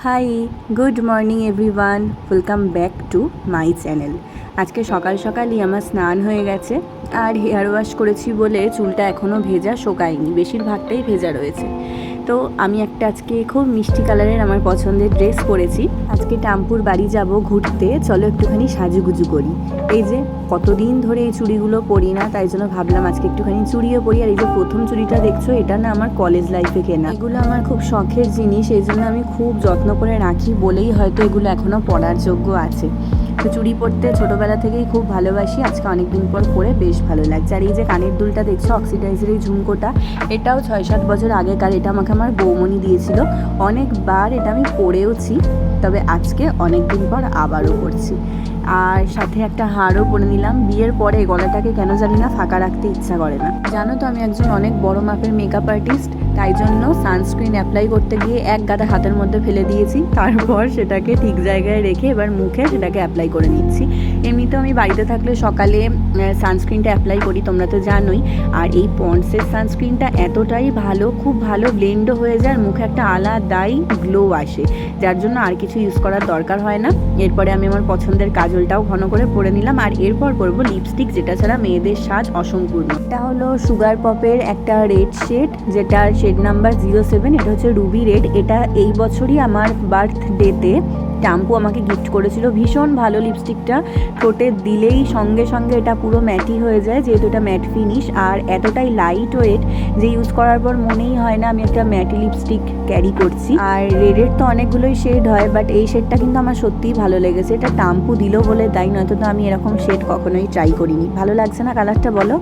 High, good morning everyone, welcome back to my channel. আজকে সকাল সকালই আমার স্নান হয়ে গেছে আর হেয়ার ওয়াশ করেছি বলে চুলটা এখনও ভেজা শোকায়নি, বেশিরভাগটাই ভেজা রয়েছে। তো আমি একটা আজকে খুব মিষ্টি কালারের আমার পছন্দের ড্রেস পরেছি। আজকে টাম্পুর বাড়ি যাব ঘুরতে, চলো একটুখানি সাজুগুজু করি। এই যে কতদিন ধরে এই চুড়িগুলো পরি না, তাই জন্য ভাবলাম আজকে একটুখানি চুড়িও পরি। আর এই যে প্রথম চুড়িটা দেখছো, এটা না আমার কলেজ লাইফে কেনা। এগুলো আমার খুব শখের জিনিস, এই জন্য আমি খুব যত্ন করে রাখি বলেই হয়তো এগুলো এখনও পরার যোগ্য আছে। তো চুড়ি পরতে ছোটোবেলা থেকেই খুব ভালোবাসি, আজকে অনেকদিন পর পরে বেশ ভালো লাগছে। আর এই যে কানের দুলটা দেখছো, অক্সিডাইজের এই ঝুমকোটা, এটাও 6-7 বছর আগেকার। এটা আমাকে আমার বৌমনি দিয়েছিল, অনেকবার এটা আমি পরেওছি, তবে আজকে অনেক দিন পর আবারও পরছি। আর সাথে একটা হারও পরে নিলাম। বিয়ের পরে গলাটাকে কেন জানি না ফাঁকা রাখতে ইচ্ছা করে না। জানো তো আমি একজন অনেক বড় মাপের মেকআপ আর্টিস্ট, তাই জন্য সানস্ক্রিন অ্যাপ্লাই করতে গিয়ে এক গাদা হাতের মধ্যে ফেলে দিয়েছি। তারপর সেটাকে ঠিক জায়গায় রেখে এবার মুখে সেটাকে অ্যাপ্লাই করে নিচ্ছি। এমনিতেও আমি বাড়িতে থাকলে সকালে সানস্ক্রিনটা অ্যাপ্লাই করি, তোমরা তো জানোই। আর এই পন্ডসের সানস্ক্রিনটা এতটাই ভালো, খুব ভালো ব্লেন্ডও হয়ে যায়, মুখে একটা আলাদাই গ্লো আসে, যার জন্য আর কিছু ইউজ করার দরকার হয় না। এরপরে আমি আমার পছন্দের কাজলটাও ঘন করে পরে নিলাম। আর এরপর করবো লিপস্টিক, যেটা ছাড়া মেয়েদের সাজ অসম্পূর্ণ। এটা হলো সুগার পপের একটা রেড শেড, যেটার শেড নাম্বার 07। এটা হচ্ছে রুবি রেড। এটা এই বছরই আমার বার্থডেতে টাম্পু আমাকে গিফট করেছিল। ভীষণ ভালো লিপস্টিকটা, ঠোঁটে দিলেই সঙ্গে সঙ্গে এটা পুরো ম্যাটি হয়ে যায়, যেহেতু এটা ম্যাট ফিনিশ। আর এতটাই লাইট ওয়েট যে ইউজ করার পর মনেই হয় না আমি একটা ম্যাটি লিপস্টিক ক্যারি করছি। আর রেডের তো অনেকগুলোই শেড হয়, বাট এই শেডটা কিন্তু আমার সত্যিই ভালো লেগেছে। এটা টাম্পু দিল বলে তাই, নয়তো তো আমি এরকম শেড কখনোই ট্রাই করিনি। ভালো লাগছে না কালারটা, বলো?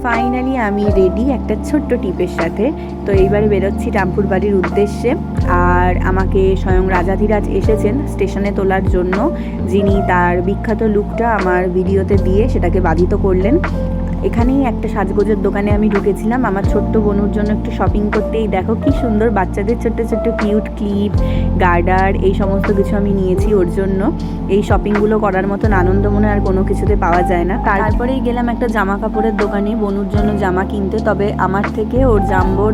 ফাইনালি আমি রেডি একটা ছোট্ট টিপের সাথে। তো এইবারে বেরোচ্ছি টাম্পুর বাড়ির উদ্দেশ্যে। আর আমাকে স্বয়ং রাজাধিরাজ এসেছেন স্টেশনে তোলার জন্য, যিনি তার বিখ্যাত লুকটা আমার ভিডিওতে দিয়ে সেটাকে বাধিত করলেন। এখানেই একটা সাজগোজের দোকানে আমি ঢুকেছিলাম আমার ছোট্ট বোনুর জন্য একটু শপিং করতেই। দেখো কি সুন্দর বাচ্চাদের ছোট্ট ছোট্ট কিউট ক্লিপ, গার্ডার, এই সমস্ত কিছু আমি নিয়েছি ওর জন্য। এই শপিংগুলো করার মতন আনন্দ মনে আর কোনো কিছুতে পাওয়া যায় না। তারপরেই গেলাম একটা জামা কাপড়ের দোকানে বনুর জন্য জামা কিনতে, তবে আমার থেকে ওর জাম্বোর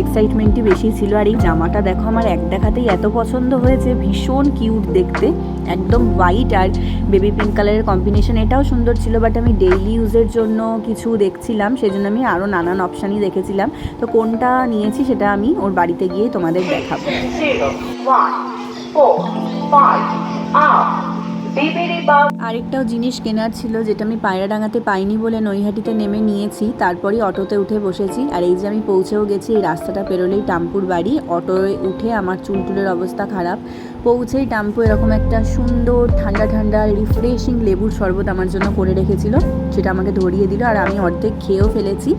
এক্সাইটমেন্টই বেশি ছিল। আর এই জামাটা দেখো আমার এক দেখাতেই এত পছন্দ হয়েছে, ভীষণ কিউট দেখতে, একদম হোয়াইট আর বেবি পিঙ্ক কালারের কম্বিনেশন। এটাও সুন্দর ছিল, বাট আমি ডেইলি ইউজের জন্য কিছু দেখছিলাম, সেজন্য আমি আরও নানান অপশানই দেখেছিলাম। তো কোনটা নিয়েছি সেটা আমি ওর বাড়িতে গিয়ে তোমাদের দেখাবো। আরেকটাও জিনিস কেনার ছিল, যেটা আমি পায়রাডাঙ্গাতে পাইনি বলে নৈহাটিতে নেমে নিয়েছি। তারপরই অটোতে উঠে বসেছি। আর এই যে আমি পৌঁছেও গেছি, এই রাস্তাটা পেরোলেই টাম্পুর বাড়ি। অটোয় উঠে আমার চুলটুলের অবস্থা খারাপ। পৌঁছেই টাম্পু এরকম একটা সুন্দর ঠান্ডা ঠান্ডা রিফ্রেশিং লেবুর শরবত আমার জন্য করে রেখেছিল, সেটা আমাকে ধরিয়ে দিল। আর আমি অর্ধেক খেয়েও ফেলেছি।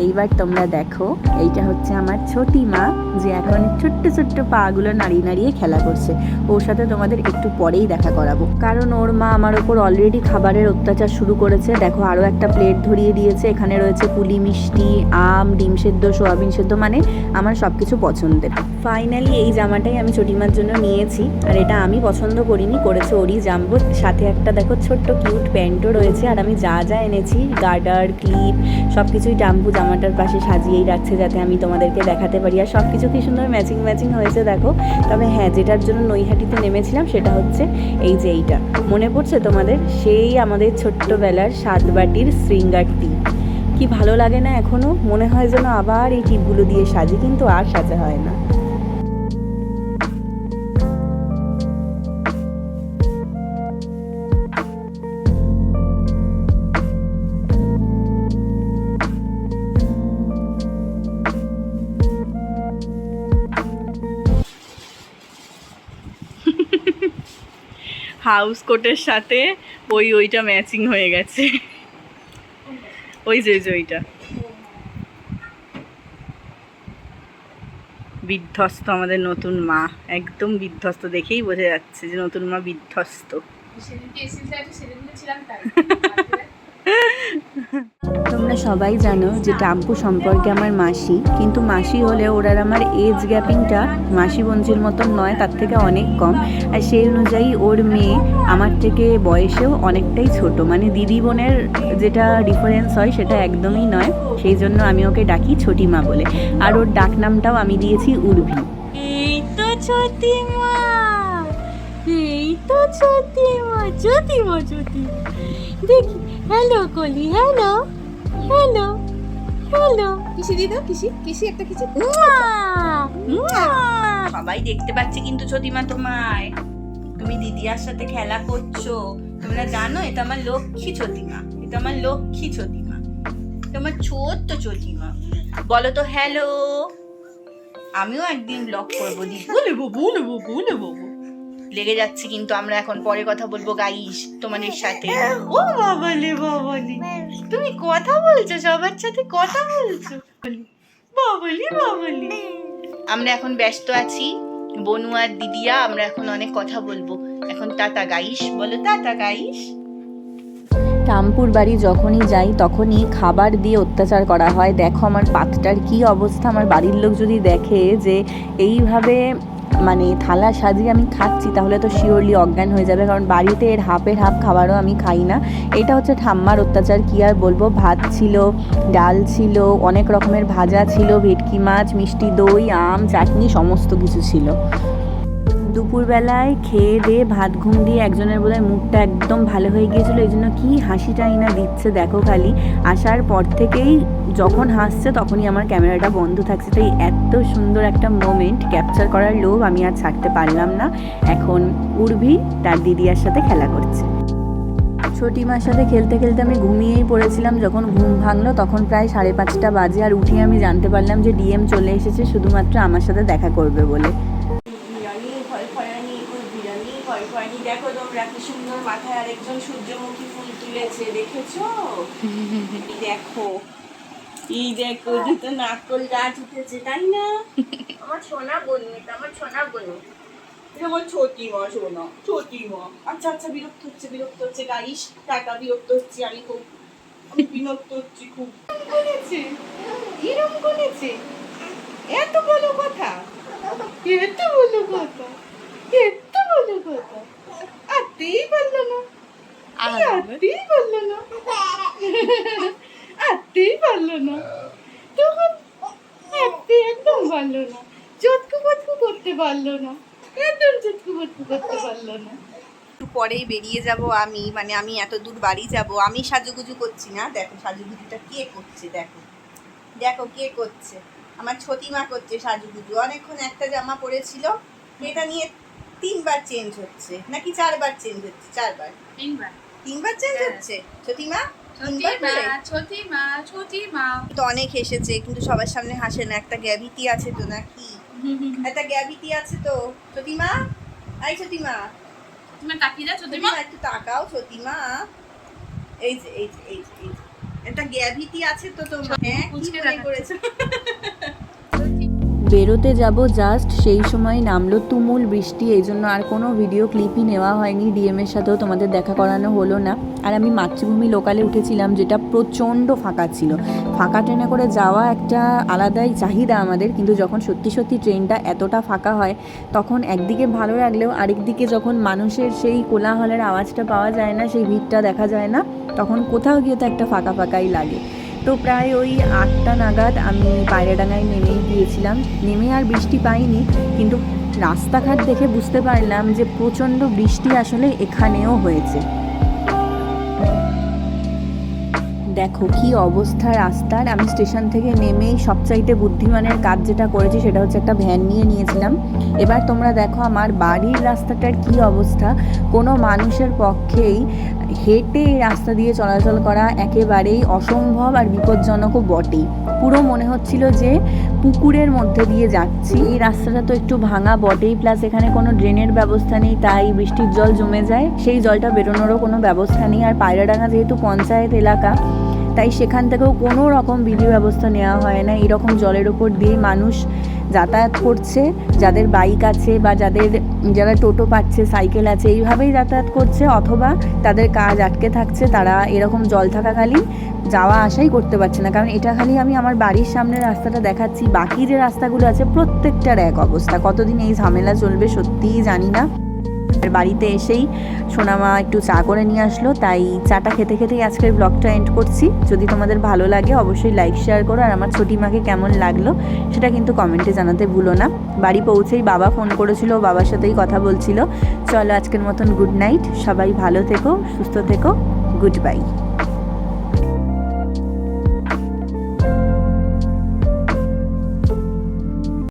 এইবার তোমরা দেখো, এইটা হচ্ছে আমার ছোটি মা, যে এখন ছোট্ট ছোট্ট পাগুলো নাড়িয়ে নাড়িয়ে খেলা করছে। ওর সাথে তোমাদের একটু পরেই দেখা করাবো, কারণ ওর মা আমার ওপর অলরেডি খাবারের অত্যাচার শুরু করেছে। দেখো আরও একটা প্লেট ধরিয়ে দিয়েছে, এখানে রয়েছে পুলি মিষ্টি, আম, ডিম সেদ্ধ, সোয়াবিন সেদ্ধ, মানে আমার সব কিছু পছন্দের। ফাইনালি এই জামাটাই আমি ছোটিমার জন্য নিয়েছি। আর এটা আমি পছন্দ করিনি, করেছে ওরই জাম্বো। সাথে একটা দেখো ছোট্ট কিউট প্যান্টও রয়েছে। আর আমি যা যা এনেছি, গার্ডার, ক্লিপ, সব কিছুই টাম্পু জামাটার পাশে সাজিয়েই রাখছে, যাতে আমি তোমাদেরকে দেখাতে পারি। আর সব কিছু কি সুন্দর ম্যাচিং ম্যাচিং হয়েছে দেখো। তবে হ্যাঁ, যেটার জন্য নৈহাটিতে নেমেছিলাম সেটা হচ্ছে এই যে এইটা, মনে পড়ছে তোমাদের? সেই আমাদের ছোট্টবেলার 7 বাটির শৃঙ্গার টিপ। কি ভালো লাগে না এখনও? মনে হয় যেন আবার এই টিপগুলো দিয়ে সাজি, কিন্তু আর সাজা হয় না। হাউস কোটের সাথে ওইটা ম্যাচিং হয়ে গেছে। ওই যে ওইটা বিধ্বস্ত আমাদের নতুন মা, একদম বিধ্বস্ত, দেখেই বোঝা যাচ্ছে যে নতুন মা বিধ্বস্ত। তোমরা সবাই জানো যে টাম্পু সম্পর্কে আমার মাসি, কিন্তু মাসি হলে ওর আর আমার এজ গ্যাপিংটা মাসি বোনঝির মতন নয়, তার থেকে অনেক কম। আর সেই অনুযায়ী ওর মেয়ে আমার থেকে বয়সেও অনেকটাই ছোট, মানে দিদি বোনের যেটা ডিফারেন্স হয় সেটা একদমই নয়। সেই জন্য আমি ওকে ডাকি ছোটি মা বলে। আর ওর ডাক নামটাও আমি দিয়েছি উর্ভি। এই তো ছোটিমা, এই তো ছোটিমা, ছোটিমা ছোটিমা। দেখি, হ্যালো কলি, হ্যালো হ্যালো হ্যালো। কিসি দিদা, কিসি কিসি একটা কিসি। সবাই দেখতে পাচ্ছে কিন্তু ছোটিমা তোমায়, তুমি দিদিয়ার সাথে খেলা করছো। তোমরা জানো এটা আমার লক্ষ্মী ছোটিমা, এটা আমার লক্ষ্মী ছোটিমা, এটা আমার ছোট্ট ছোটিমা। বলো তো হ্যালো। আমিও একদিন ব্লগ করবো, দি বলবো বলবো বলবো। লেগে যাচ্ছে কিন্তু আমরা এখন পরে কথা বলবো গাইস তোমাদের সাথে। ও বাবালে বাবালে, তুমি কথা বলছো, সবার সাথে কথা বলছো, বাবালে বাবালে। আমরা এখন ব্যস্ত আছি বনু আর দিদিয়া, আমরা এখন অনেক কথা বলবো। এখন টাটা গাইস, বলো টাটা গাইস। রামপুর বাড়ি যখনই যাই তখনই খাবার দিয়ে অত্যাচার করা হয়। দেখো আমার পাতটার কি অবস্থা, আমার বাড়ির লোক যদি দেখে যে এইভাবে মানে থালা সাজিয়ে আমি খাচ্ছি তাহলে তো শিওরলি অজ্ঞান হয়ে যাবে, কারণ বাড়িতে এর হাফের হাফ খাবারও আমি খাই না। এটা হচ্ছে ঠাম্মার অত্যাচার, কি আর বলবো। ভাত ছিল, ডাল ছিল, অনেক রকমের ভাজা ছিল, ভেটকি মাছ, মিষ্টি দই, আম, চাটনি, সমস্ত কিছু ছিল। দুপুরবেলায় খেয়ে দিয়ে ভাত ঘুম দিয়ে একজনের বোধহয় মুখটা একদম ভালো হয়ে গিয়েছিলো, এই জন্য কি হাসিটাই না দিচ্ছে দেখো খালি। আসার পর থেকেই যখন হাসছে তখনই আমার ক্যামেরাটা বন্ধ থাকছে। তাই এত সুন্দর একটা মোমেন্ট ক্যাপচার করার লোভ আমি আর ছাড়তে পারলাম না। এখন উর্ভি তার দিদিয়ার সাথে খেলা করছে। ছোটিমার সাথে খেলতে খেলতে আমি ঘুমিয়েই পড়েছিলাম। যখন ঘুম ভাঙলো তখন প্রায় 5:30 বাজে, আর উঠে আমি জানতে পারলাম যে ডিএম চলে এসেছে শুধুমাত্র আমার সাথে দেখা করবে বলে। দেখো তোমরা কি সুন্দর মাথায় আরেকজন সূর্যমুখী ফুল তুলেছে, দেখেছো? দেখো, এই দেখো দুটো নারকোল গাছ উঠেছে, তাই না? আমার সোনা বনু, এটা আমার সোনা বনু, এটা আমার ছোটিমা, সোনা ছোটিমা। আচ্ছা আচ্ছা, বিরক্ত হচ্ছে গাইস, টাকা বিরক্ত হচ্ছি আমি খুব, আমি বিরক্ত হচ্ছি খুব। করেছে এরকম করেছে, এত বড় কথা, এত বড় কথা, এত বড় কথা, আতেই পারলো না, আতেই পারলো না, আতেই পারলো না, তখন আতে একদম পারলো না, চটকু পটকু করতে পারলো না, একদম চটকু পটকু করতে পারলো না। একটু পরেই বেরিয়ে যাব আমি, মানে আমি এত দূর বাড়ি যাব, আমি সাজুগুজু করছি না। দেখো সাজুগুজুটা কে করছে, দেখো দেখো কে করছে, আমার ছোটিমা করছে সাজুগুজু। অনেকক্ষণ একটা জামা পরেছিল, এটা নিয়ে 3বার চেঞ্জ হচ্ছে, নাকি 4বার চেঞ্জ হচ্ছে? 4বার, 3বার চেঞ্জ হচ্ছে। ছোটিমা ছোটিমা তো অনেক হেসেছে, কিন্তু সবার সামনে হাসে না, একটা গ্যাভিটি আছে তো নাকি, একটা গ্যাভিটি আছে তো। ছোটিমা, আই ছোটিমা, তুমি তাকিয়ে যা, ছোটিমা একটু তাকাও ছোটিমা, এই যে এই যে এই যে এই যে একটা গ্যাভিটি আছে তো তোমার। হ্যাঁ, কি মনে করেছো? বেরোতে যাব জাস্ট সেই সময় নামলো তুমুল বৃষ্টি, এই জন্য আর কোনো ভিডিও ক্লিপই নেওয়া হয়নি। ডিএমের সাথেও তোমাদের দেখা করানো হলো না। আর আমি মাতৃভূমি লোকালে উঠেছিলাম, যেটা প্রচণ্ড ফাঁকা ছিল। ফাঁকা ট্রেনে করে যাওয়া একটা আলাদাই চাহিদা আমাদের, কিন্তু যখন সত্যি সত্যি ট্রেনটা এতটা ফাঁকা হয় তখন একদিকে ভালো লাগলেও আরেকদিকে যখন মানুষের সেই কোলাহলের আওয়াজটা পাওয়া যায় না, সেই ভিড়টা দেখা যায় না, তখন কোথাও গিয়ে তো একটা ফাঁকা ফাঁকাই লাগে। তো প্রায় ওই 8টা নাগাদ আমি পায়রাডাঙ্গায় নেমেই গিয়েছিলাম। নেমে আর বৃষ্টি পাইনি, কিন্তু রাস্তাঘাট দেখে বুঝতে পারলাম যে প্রচণ্ড বৃষ্টি আসলে এখানেও হয়েছে। দেখো কি অবস্থা রাস্তার। আমি স্টেশন থেকে নেমেই সবচাইতে বুদ্ধিমানের কাজ যেটা করেছি সেটা হচ্ছে একটা ভ্যান নিয়ে নিয়েছিলাম। এবার তোমরা দেখো আমার বাড়ির রাস্তাটার কি অবস্থা। কোনো মানুষের পক্ষেই হেঁটে এই রাস্তা দিয়ে চলাচল করা একেবারেই অসম্ভব আর বিপজ্জনকও বটেই। পুরো মনে হচ্ছিল যে পুকুরের মধ্যে দিয়ে যাচ্ছি। এই রাস্তাটা তো একটু ভাঙা বটেই, প্লাস এখানে কোনো ড্রেনের ব্যবস্থা নেই, তাই বৃষ্টির জল জমে যায়, সেই জলটা বেরোনোরও কোনো ব্যবস্থা নেই। আর পায়রাডাঙ্গা যেহেতু পঞ্চায়েত এলাকা, তাই সেখান থেকেও কোনো রকম বিধি ব্যবস্থা নেওয়া হয় না। এরকম জলের ওপর দিয়েই মানুষ যাতায়াত করছে, যাদের বাইক আছে বা যারা টোটো পাচ্ছে, সাইকেল আছে, এইভাবেই যাতায়াত করছে, অথবা তাদের কাজ আটকে থাকছে, তারা এরকম জল থাকাকালীন যাওয়া আসাই করতে পারছে না। কারণ এটা খালি আমি আমার বাড়ির সামনের রাস্তাটা দেখাচ্ছি, বাকি যে রাস্তাগুলো আছে প্রত্যেকটার এক অবস্থা। কতদিন এই ঝামেলা চলবে সত্যিই জানি না। আর বাড়িতে এসেই সোনামা একটু চা করে নিয়ে আসলো, তাই চাটা খেতে খেতেই আজকের ব্লগটা এন্ড করছি। যদি তোমাদের ভালো লাগে অবশ্যই লাইক শেয়ার করো, আর আমার ছোটি মাকে কেমন লাগলো সেটা কিন্তু কমেন্টে জানাতে ভুলো না। বাড়ি পৌঁছেই বাবা ফোন করেছিল, বাবার সাথেই কথা বলছিল। চলো আজকের মতন গুড নাইট, সবাই ভালো থেকো, সুস্থ থেকো, গুড বাই।